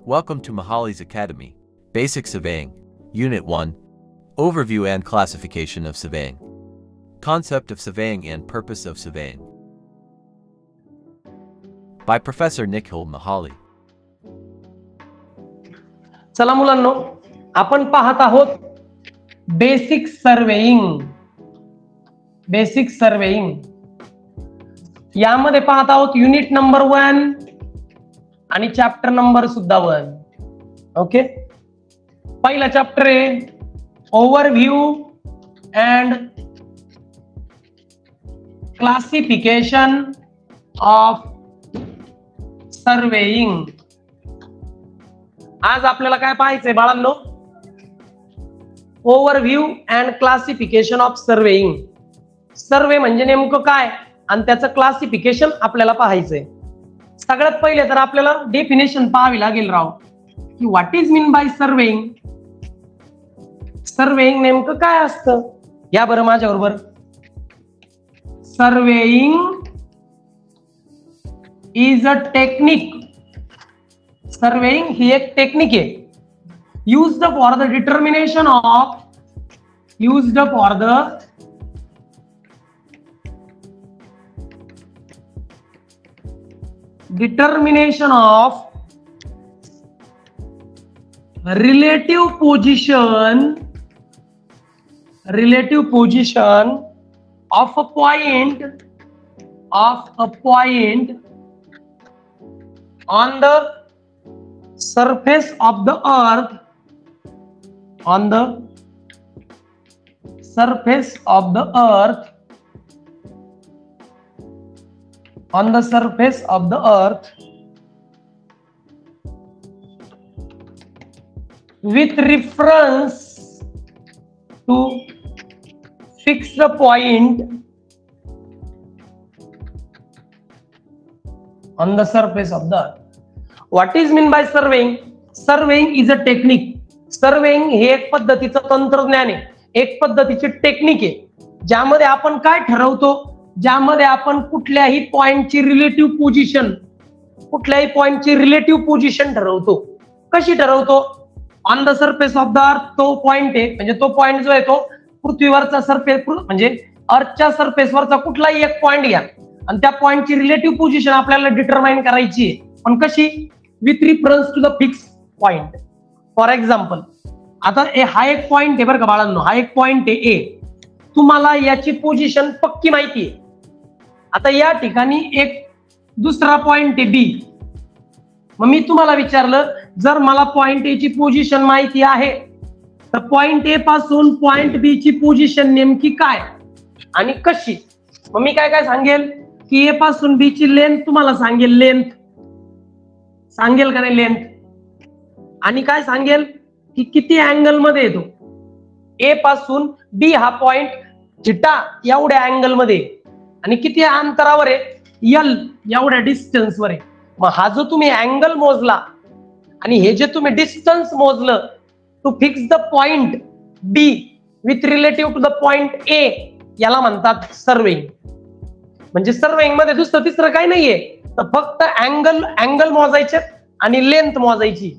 Welcome to Mahali's Academy. Basic Surveying, Unit 1, Overview and Classification of Surveying. Concept of Surveying and Purpose of Surveying. By Professor Nikhil Mahali. चला मुलांनो, आपण पाहत आहोत basic surveying. Basic surveying यामध्ये पाहत आहोत unit number 1 आणि chapter number सुद्धा 1. ओके, पहिला चॅप्टर आहे overview and classification of surveying. आज आपल्याला काय पाहायचंय बाळांनो? Overview and classification of surveying. Survey म्हणजे नेमकं काय आणि त्याचं क्लासिफिकेशन आपल्याला पाहायचंय. सगळ्यात पहिले तर आपल्याला डेफिनेशन पाहावी लागेल राव, की what is mean by surveying. Surveying नेमकं काय असतं या बरं माझ्या बरोबर. Surveying is a technique. Surveying ही एक टेक्निक आहे used for the determination of relative position of a point on the surface of the earth with reference to fixed point on the surface of the earth. What is mean by surveying? Surveying is a technique. Surveying हे एक पद्धतीचं तंत्रज्ञान आहे, एक पद्धतीची technique आहे, ज्यामध्ये आपण काय ठरवतो, ज्यामध्ये आपण कुठल्याही पॉइंटची रिलेटिव्ह पोझिशन ठरवतो. कशी ठरवतो? On the surface of the अर्थ. तो पॉइंट आहे, म्हणजे तो पॉइंट जो आहे तो पृथ्वीवरचा सरफेस म्हणजे अर्थच्या सरफेसवरचा कुठलाही एक पॉइंट घ्या आणि त्या पॉइंटची रिलेटिव्ह पोझिशन आपल्याला डिटरमाइन करायची आहे. पण कशी? With reference to the fix point. For example, आता हा एक पॉइंट आहे बरं का बाळांनो, हा एक पॉइंट आहे ए. तुम्हाला याची पोझिशन पक्की माहिती आहे. आता या ठिकाणी एक दुसरा पॉइंट आहे बी. मग मी तुम्हाला विचारलं, जर मला पॉइंट ए ची पोझिशन माहिती आहे तर पॉइंट ए पासून पॉइंट बी ची पोझिशन नेमकी काय आणि कशी? मग मी काय सांगेल की ए पासून बी ची लेंथ तुम्हाला सांगेल, सांगेल का नाही लेंथ, आणि काय सांगेल की किती अँगल मध्ये येतो. ए पासून बी हा पॉइंट थिटा एवढ्या अँगल मध्ये आणि किती अंतरावर आहे, एल एवढ्या डिस्टन्स वर आहे. मग हा जो तुम्ही अँगल मोजला आणि हे जे तुम्ही डिस्टन्स मोजलं to fix the point B with relative to the point A, याला म्हणतात सर्वेइंग. म्हणजे सर्वेइंग मध्ये दुसरं तिसरं काही नाहीये, तर फक्त अँगल मोजायचे आणि लेंथ मोजायची.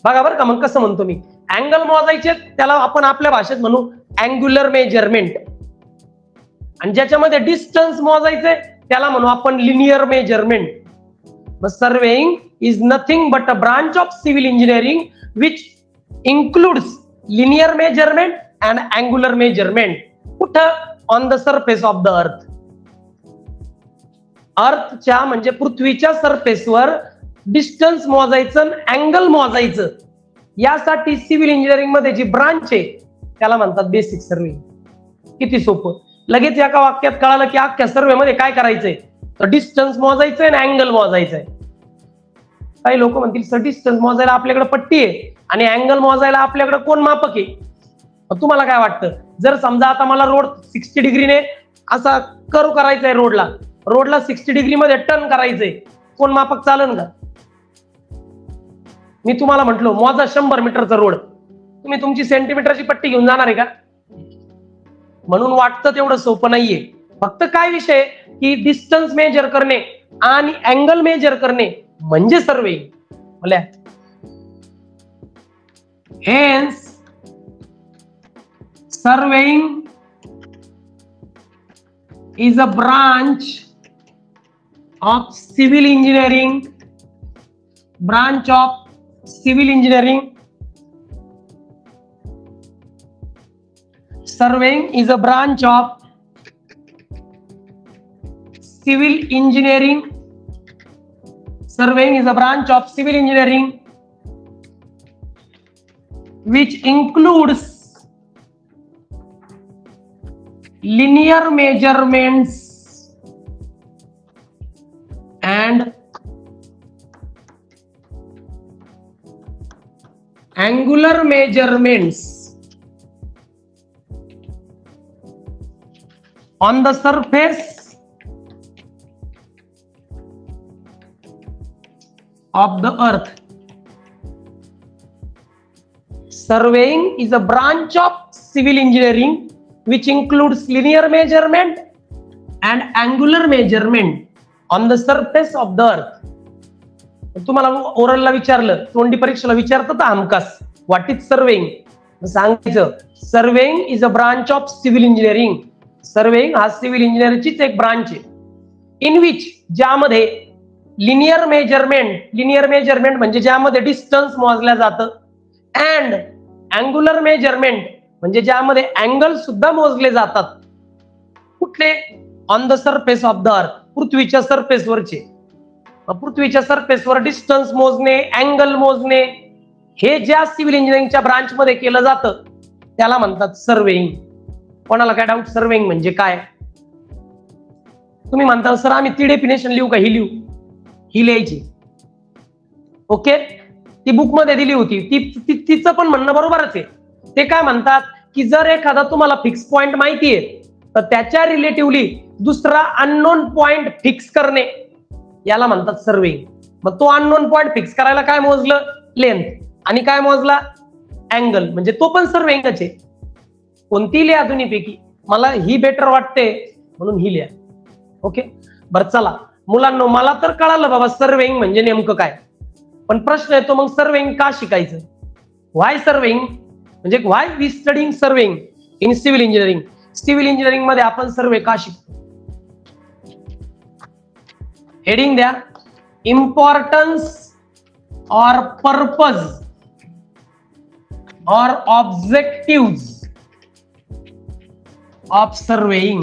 बघा बरं का, मग कसं म्हणतो मी, अँगल मोजायचे त्याला आपण आपल्या भाषेत म्हणू अँग्युलर मेजरमेंट, आणि ज्याच्यामध्ये डिस्टन्स मोजायचे त्याला म्हणू आपण linear measurement. Surveying is nothing but a branch of civil engineering which includes linear measurement and angular measurement. कुठं? On the surface of the earth. अर्थच्या म्हणजे पृथ्वीच्या सरफेसवर डिस्टन्स मोजायचं, अँगल मोजायचं, यासाठी सिव्हिल इंजिनिअरिंग मध्ये जी ब्रांच आहे त्याला म्हणतात बेसिक सर्वेइंग. किती सोपं. लगेच एका वाक्यात कळालं की अख्ख्या सर्वे मध्ये काय करायचंय, तर डिस्टन्स मोजायचंय आणि अँगल मोजायचंय. काही लोक म्हणतील सर डिस्टन्स मोजायला आपल्याकडे पट्टी आहे आणि अँगल मोजायला आपल्याकडे कोण मापक आहे. तुम्हाला काय वाटतं, जर समजा आता मला रोड 60 डिग्रीने असा कर्व करायचंय, रोडला 60 डिग्री मध्ये टर्न करायचंय, कोण मापक चालेल का? मी तुम्हाला म्हटलो मोजा 100 मीटरचा रोड, तुम्ही तुमची सेंटीमीटरची पट्टी घेऊन जाणार आहे का? म्हणून वाटतं तेवढं सोपं नाहीये. फक्त काय विषय की डिस्टन्स मेजर करणे आणि अँगल मेजर करणे म्हणजे सर्वेइंग. बोल्या hence surveying is a branch of civil engineering. Branch of civil engineering. Surveying is a branch of civil engineering. Surveying is a branch of civil engineering which includes linear measurements and angular measurements on the surface of the earth. Surveying is a branch of civil engineering which includes linear measurement and angular measurement on the surface of the earth. तुम्हाला ओरलला विचारलं, तोंडी परीक्षेला विचारतात हमखास what is surveying, सांगायचं surveying is a branch of civil engineering. Surveying हा civil इंजिनिअरिंगचीच एक branch आहे, इन विच ज्यामध्ये लिनियर मेजरमेंट म्हणजे ज्यामध्ये डिस्टन्स मोजल्या जातं, अँड अँग्युलर मेजरमेंट म्हणजे ज्यामध्ये अँगल सुद्धा मोजले जातात. कुठले? On the surface of the अर्थ, पृथ्वीच्या सरफेसवरचे. पृथ्वीच्या सरफेसवर डिस्टन्स मोजणे, अँगल मोजणे हे ज्या सिव्हिल इंजिनिअरिंगच्या ब्रांच मध्ये केलं जातं त्याला म्हणतात सर्वेइंग. कोणाला काय डाऊट सर्वेइंग म्हणजे काय? तुम्ही म्हणता सर आम्ही ती डेफिनेशन लिहू का? ही लिहू, ही लिहायची. ओके, ती बुक मध्ये दिली होती, तिचं पण म्हणणं बरोबरच आहे. ते काय म्हणतात की जर एखादा तुम्हाला फिक्स पॉइंट माहिती आहे तर त्याच्या रिलेटिव्हली दुसरा अननोन पॉइंट फिक्स करणे याला म्हणतात सर्वेइंग. मग तो अननोन पॉइंट फिक्स करायला काय मोजलं? लेंथ. आणि काय मोजला? अँगल. म्हणजे तो पण सर्वेइंगच आहे. कोणती लिहा दोन्हीपैकी, मला ही बेटर वाटते म्हणून ही लिहा. ओके, बरं चला मुलांनो, मला तर कळालं बाबा सर्वेइंग म्हणजे नेमकं काय, पण प्रश्न येतो मग सर्वेइंग का शिकायचं? व्हाय सर्वेइंग म्हणजे why we studying surveying in civil engineering. Civil engineering मध्ये आपण सर्वे का शिकतो? हेडिंग द्या, इम्पॉर्टन्स और पर्पज और ऑब्जेक्टिव्स ऑफ सर्वेइंग.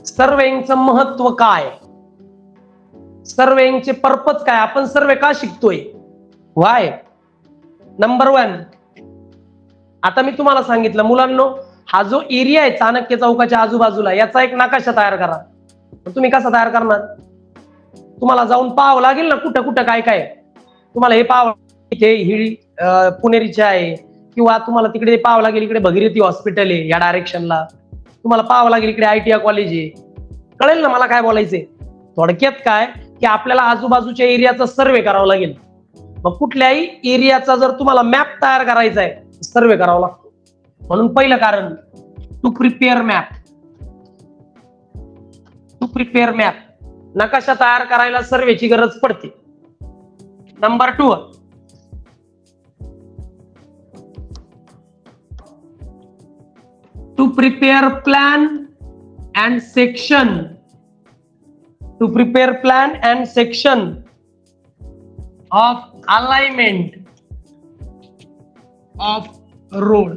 सर्वेइंगचं महत्व काय? सर्वेइंगचे पर्पज काय? आपण सर्वे का शिकतोय? व्हाय? नंबर 1, आता मी तुम्हाला सांगितलं मुलांनो, हा जो एरिया आहे चाणक्य चौकाच्या आजूबाजूला याचा एक नकाशा तयार करा. तुम्ही कसा तयार करणार? तुम्हाला जाऊन पाहावं लागेल ना कुठं कुठं काय काय. तुम्हाला हे पाहावं, इथे ही पुणेरीची आहे, किंवा तुम्हाला तिकडे पाहावं लागेल इकडे भगीरथी हॉस्पिटल आहे या डायरेक्शनला, तुम्हाला पाहावं लागेल इकडे ITI कॉलेज आहे. कळेल ना मला काय बोलायचंय? थोडक्यात काय की आपल्याला आजूबाजूच्या एरियाचा सर्वे करावा लागेल. मग कुठल्याही एरियाचा जर तुम्हाला मॅप तयार करायचा आहे सर्वे करावा लागतो. म्हणून पहिलं कारण टू प्रिपेअर मॅप, नकाशा तयार करायला सर्वेची गरज पडते. Number 2, to prepare plan and section of alignment of road.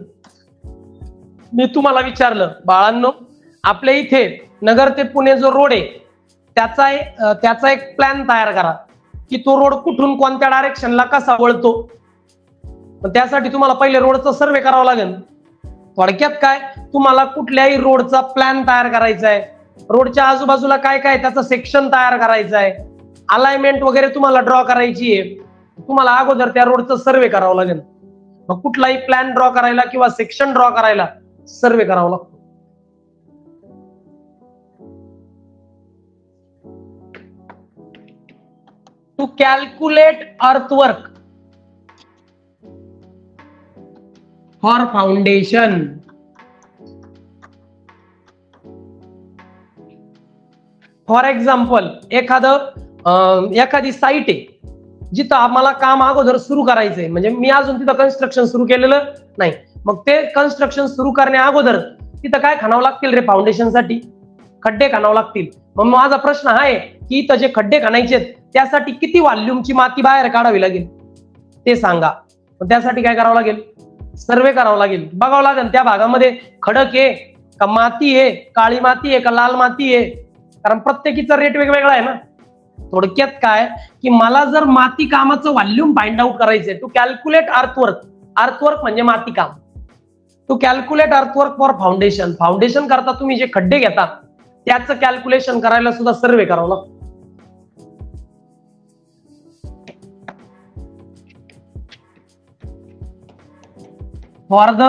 मी तुम्हाला विचारलं बाळांनो, आपल्या इथे नगर ते पुणे जो रोड आहे त्याचा एक प्लॅन तयार करा की तो रोड कुठून कोणत्या डायरेक्शनला कसा वळतो. त्यासाठी तुम्हाला पहिले रोडचा सर्वे करावा लागेल. थोडक्यात काय, तुम्हाला कुठल्याही रोडचा प्लॅन तयार करायचा आहे, रोडच्या आजूबाजूला काय काय त्याचा सेक्शन तयार करायचा आहे, अलाइनमेंट वगैरे तुम्हाला ड्रॉ करायची आहे, तुम्हाला अगोदर त्या रोडचा सर्वे करावा लागेल. मग कुठलाही प्लॅन ड्रॉ करायला किंवा सेक्शन ड्रॉ करायला सर्वे करावा लागतो. To calculate earthwork for foundation. For example एखादी साईट आहे जिथं आम्हाला काम अगोदर सुरू करायचंय, म्हणजे मी अजून तिथं कन्स्ट्रक्शन सुरू केलेलं नाही, मग ते कन्स्ट्रक्शन सुरू करण्या अगोदर तिथं काय खणावं लागतील रे? फाउंडेशन साठी खड्डे खणावं लागतील. मग माझा प्रश्न हा आहे की इथं जे खड्डे खणायचे त्यासाठी किती व्हॉल्यूमची माती बाहेर काढावी लागेल ते सांगा. त्यासाठी काय करावं लागेल? सर्वे करावं लागेल, बघावं लागेल त्या भागामध्ये खडक आहे का, माती आहे, काळी माती आहे का, लाल माती आहे, कारण प्रत्येकीचा रेट वेगवेगळा आहे ना. थोडक्यात काय की मला जर माती कामाचं व्हॉल्यूम फाइंड आउट करायचंय, टू कॅल्क्युलेट अर्थवर्क, अर्थवर्क म्हणजे माती काम, to calculate earthwork for foundation, foundation करता तुम्ही जे खड्डे घेता त्याचं कॅल्क्युलेशन करायला सुद्धा सर्वे करावं लागतं. For the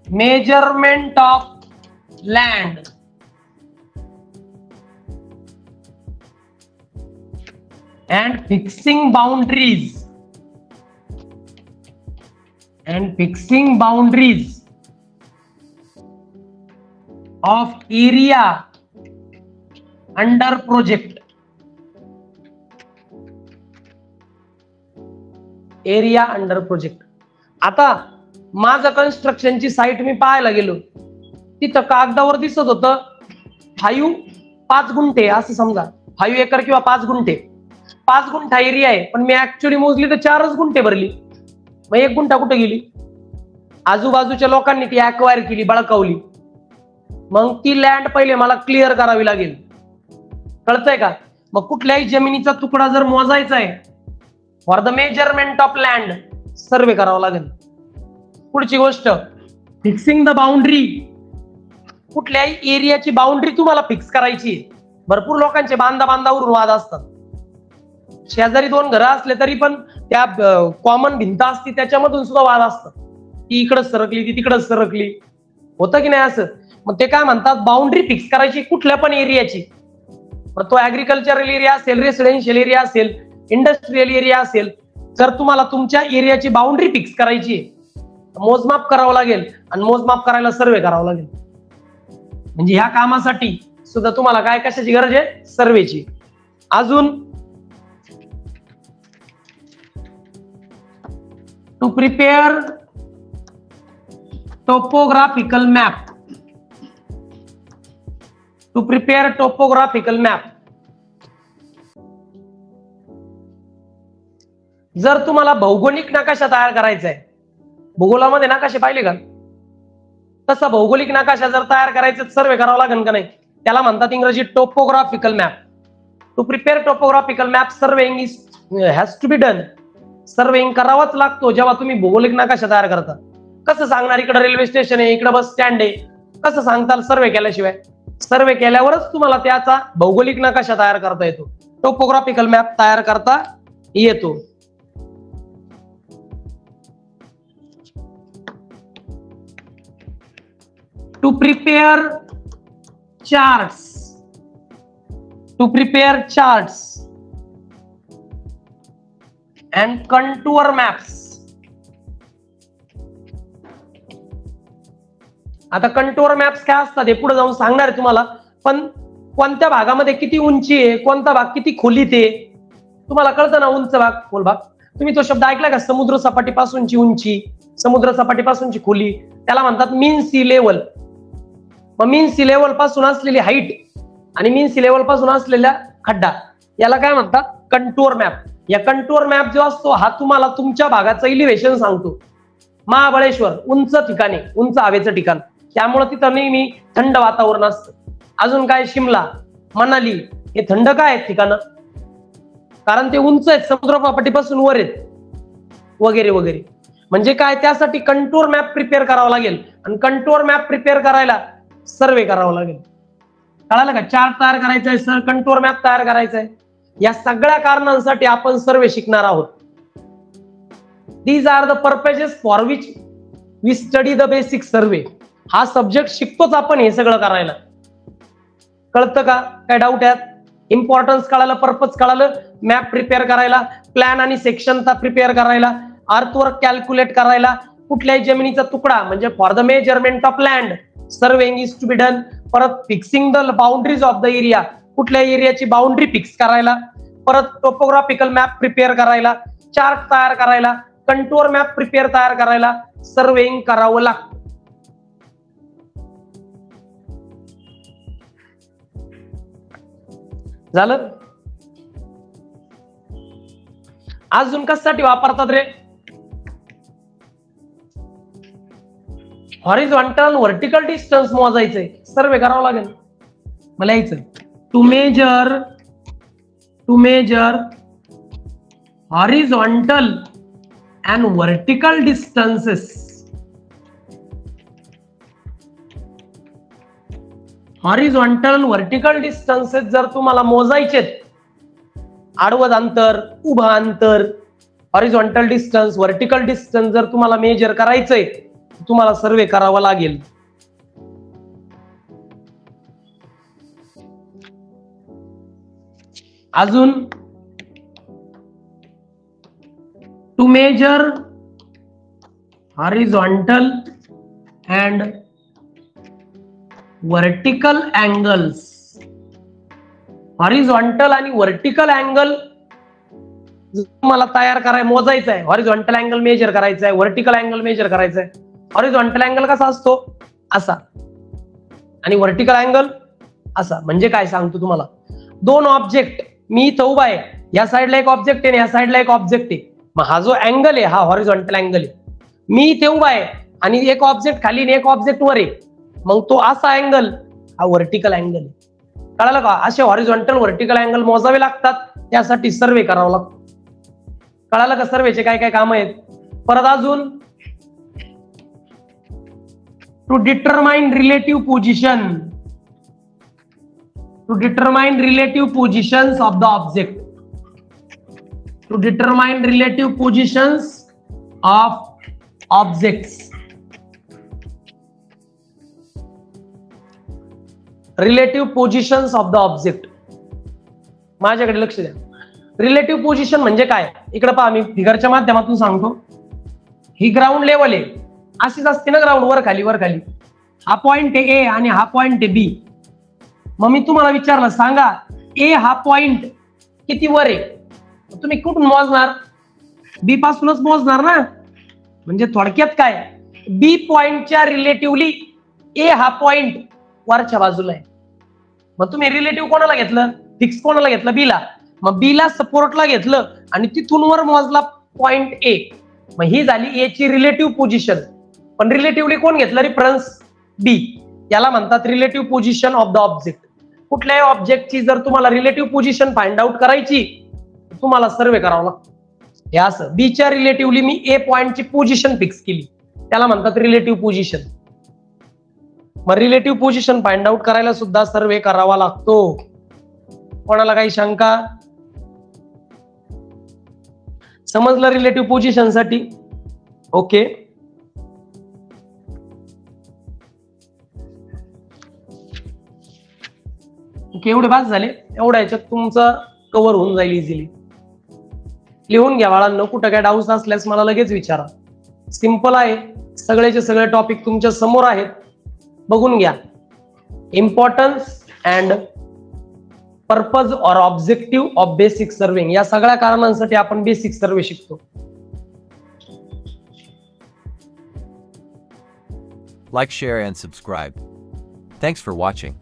measurement of land and fixing boundaries of area under project, आता माझं कन्स्ट्रक्शनची साईट मी पाहायला गेलो, तिथं कागदावर दिसत होतं 5 गुंठे असं समजा, 5 एकर किंवा 5 गुंठे, 5 गुंठा एरिया आहे, पण मी ऍक्च्युअली मोजली तर 4च गुंठे भरली. मग 1 गुंठा कुठे गेली? आजूबाजूच्या लोकांनी ती अक्वायर केली, बळकावली. मग ती लँड पहिले मला क्लिअर करावी लागेल, कळतंय का? मग कुठल्याही जमिनीचा तुकडा जर मोजायचा आहे, for the measurement of land survey करावा लागेल. पुढची गोष्ट फिक्सिंग द बाउंड्री, कुठल्याही एरियाची बाउंड्री तुम्हाला फिक्स करायची. भरपूर लोकांचे बांधावरून वाद असतात, शेजारी 2 घरं असले तरी पण त्या कॉमन भिंत असते त्याच्यामधून सुद्धा वाद असतात, ती इकडं सरकली ती तिकडं सरकली, होतं की नाही असं. मग ते काय म्हणतात, बाउंड्री फिक्स करायची कुठल्या पण एरियाची. मग तो ऍग्रिकल्चरल एरिया असेल, रेसिडेन्शियल एरिया असेल, इंडस्ट्रियल एरिया असेल, जर तुम्हाला तुमच्या एरियाची बाउंड्री फिक्स करायची मोजमाप करावं लागेल, आणि मोजमाप करायला सर्वे करावं लागेल. म्हणजे ह्या कामासाठी सुद्धा तुम्हाला काय कशाची गरज आहे? सर्वेची. अजून to prepare topographical map, to prepare topographical map. जर तुम्हाला भौगोलिक नकाशा तयार करायचा आहे, भूगोलामध्ये नकाशे पाहिले का, तसा भौगोलिक नकाशा जर तयार करायचा सर्वे करावा लागेल का नाही, त्याला म्हणतात इंग्रजीत topographical map. To prepare topographical map surveying is has to be done, surveying करावाच लागतो जेव्हा तुम्ही भौगोलिक नकाशा तयार करता. कसं सांगणार, इकडे रेल्वे स्टेशन आहे, इकडे बस स्टँड आहे, कसं सांगताल सर्वे केल्याशिवाय? सर्वे केल्यावरच तुम्हाला त्याचा भौगोलिक नकाशा तयार करता येतो, टोपोग्राफिकल मॅप तयार करता येतो. To prepare charts and contour maps. आता कंटूर मॅप्स काय असतात हे पुढे जाऊन सांगणार आहे तुम्हाला, पण कोणत्या भागामध्ये किती उंची आहे, कोणता भाग किती खोलीत आहे तुम्हाला कळतं ना. उंच भाग, खोल भाग, तुम्ही तो शब्द ऐकला का? समुद्र सपाटीपासूनची उंची, समुद्र सपाटीपासूनची खोली, त्याला म्हणतात मीन सी लेवल. मग मीन सी लेवल पासून असलेली हाईट आणि मीन सी लेवल पासून असलेला खड्डा याला काय म्हणतात? Contour map. या कंटूर मॅप जो असतो हा तुम्हाला तुमच्या भागाचं इलिव्हेशन सांगतो. महाबळेश्वर उंच ठिकाणी, उंच हवेचं ठिकाण, त्यामुळे तिथं नेहमी थंड वातावरण असतं. अजून काय, शिमला, मनाली हे थंड काय आहेत ठिकाणं, कारण ते उंच आहेत, समुद्रसपाटीपासून वर आहेत, वगैरे वगैरे. म्हणजे काय, त्यासाठी कंटूर मॅप प्रिपेअर करावा लागेल, आणि कंटूर मॅप प्रिपेअर करायला सर्वे करावा लागेल. कळालं का? चार्ट तयार करायचा आहे, कंटूर मॅप तयार करायचा आहे. या सगळ्या कारणांसाठी आपण सर्वे शिकणार आहोत. These are the purposes for which we study the basic survey. हा सब्जेक्ट शिकतोच आपण हे सगळं करायला. कळतं का? काय डाऊट आहे? इम्पॉर्टन्स कळालं, पर्पज कळालं, मॅप प्रिपेअर करायला, प्लॅन आणि सेक्शन प्रिपेअर करायला, अर्थवर्क कॅल्क्युलेट करायला, कुठल्याही जमिनीचा तुकडा म्हणजे for the measurement of land surveying is to be done, परत fixing the boundaries of the area, कुठल्या एरियाची बाउंड्री फिक्स करायला, परत टोपोग्राफिकल मॅप प्रिपेअर करायला, चार्ट तयार करायला, कंटूर मॅप प्रिपेअर तयार करायला सर्वेइंग करावं लागतं. झालं. अजून कशासाठी वापरतात रे? हॉरिझॉन्टल व्हर्टिकल डिस्टन्स मोजायचंय, सर्वे करावं लागेल. मला यायचं to measure horizontal and vertical distances. Horizontal vertical distances जर तुम्हाला मोजायचे, आडवं अंतर, उभं अंतर, हॉरिझॉन्टल डिस्टन्स, व्हर्टिकल डिस्टन्स जर तुम्हाला मेजर करायचंय, तुम्हाला सर्वे करावा लागेल. अजून to measure horizontal and vertical angles. Horizontal आणि व्हर्टिकल अँगल तुम्हाला तयार करायला मोजायचं आहे. हॉरिझॉन्टल अँगल मेजर करायचा आहे, व्हर्टिकल अँगल मेजर करायचा आहे. हॉरिझॉन्टल अँगल कसा असतो? असा. आणि व्हर्टिकल अँगल असा. म्हणजे काय सांगतो तुम्हाला, दोन ऑब्जेक्ट, मी इथं उभा आहे, या साईडला एक ऑब्जेक्ट आहे, या साईडला एक ऑब्जेक्ट आहे. मग हा जो अँगल आहे हा हॉरिझॉन्टल अँगल आहे. मी इथे उभा आहे आणि एक ऑब्जेक्ट खाली आणि एक ऑब्जेक्ट वर आहे, मग तो असा अँगल हा व्हर्टिकल अँगल आहे. कळालं का? असे हॉरिझॉन्टल व्हर्टिकल अँगल मोजावे लागतात, त्यासाठी सर्वे करावा लागतो. कळालं का सर्वेचे काय काय काम आहेत? परत अजून to determine relative position, to determine relative positions of the object, to determine relative positions of objects. Relative positions of the object. माझ्याकडे लक्ष द्या. रिलेटिव्ह पोझिशन म्हणजे काय? इकडे पहा, मी फिगरच्या माध्यमातून सांगतो. ही ग्राउंड लेवल आहे, अशीच असते ना ग्राउंड, वर खाली वर खाली. हा पॉइंट आहे ए आणि हा पॉइंट आहे बी. मग मी तुम्हाला विचारलं, सांगा ए हा पॉइंट किती वर आहे? तुम्ही कुठून मोजणार? बी पासूनच मोजणार ना. म्हणजे थोडक्यात काय, बी पॉइंटच्या रिलेटिव्हली ए हा पॉइंट वरच्या बाजूला आहे. मग तुम्ही रिलेटिव्ह कोणाला घेतलं? फिक्स कोणाला घेतलं? बीला. मग बीला सपोर्टला घेतलं आणि तिथून वर मोजला पॉइंट ए. मग ही झाली ए ची रिलेटिव्ह पोझिशन. पण रिलेटिव्हली कोण घेतलं रेफरन्स? बी. याला म्हणतात relative position of the object. कुठल्याही ऑब्जेक्टची जर तुम्हाला रिलेटिव्ह पोझिशन फाइंड आउट करायची, तुम्हाला सर्वे करावा लागतो. हे असं बीच्या रिलेटिव्हली मी ए पॉइंटची पोझिशन फिक्स केली, त्याला म्हणतात रिलेटिव्ह पोझिशन. मग रिलेटिव्ह पोझिशन फाइंड आउट करायला सुद्धा सर्वे करावा लागतो. कोणाला काही शंका? समजलं रिलेटिव्ह पोझिशन साठी? ओके. एवढे बास झाले. एवढ्या याच्यात तुमचं कव्हर होऊन जाईल इझिली. लिहून घ्या बाळांनो, कुठं काय डाऊट्स असल्यास मला लगेच विचारा. सिंपल आहे, सगळेचे सगळे टॉपिक तुमच्या समोर आहेत, बघून घ्या. इम्पॉर्टन्स अँड पर्पज और ऑब्जेक्टिव्ह ऑफ बेसिक सर्वेइंग, या सगळ्या कारणांसाठी आपण बेसिक सर्वे शिकतो. Like, share and subscribe. Thanks for watching.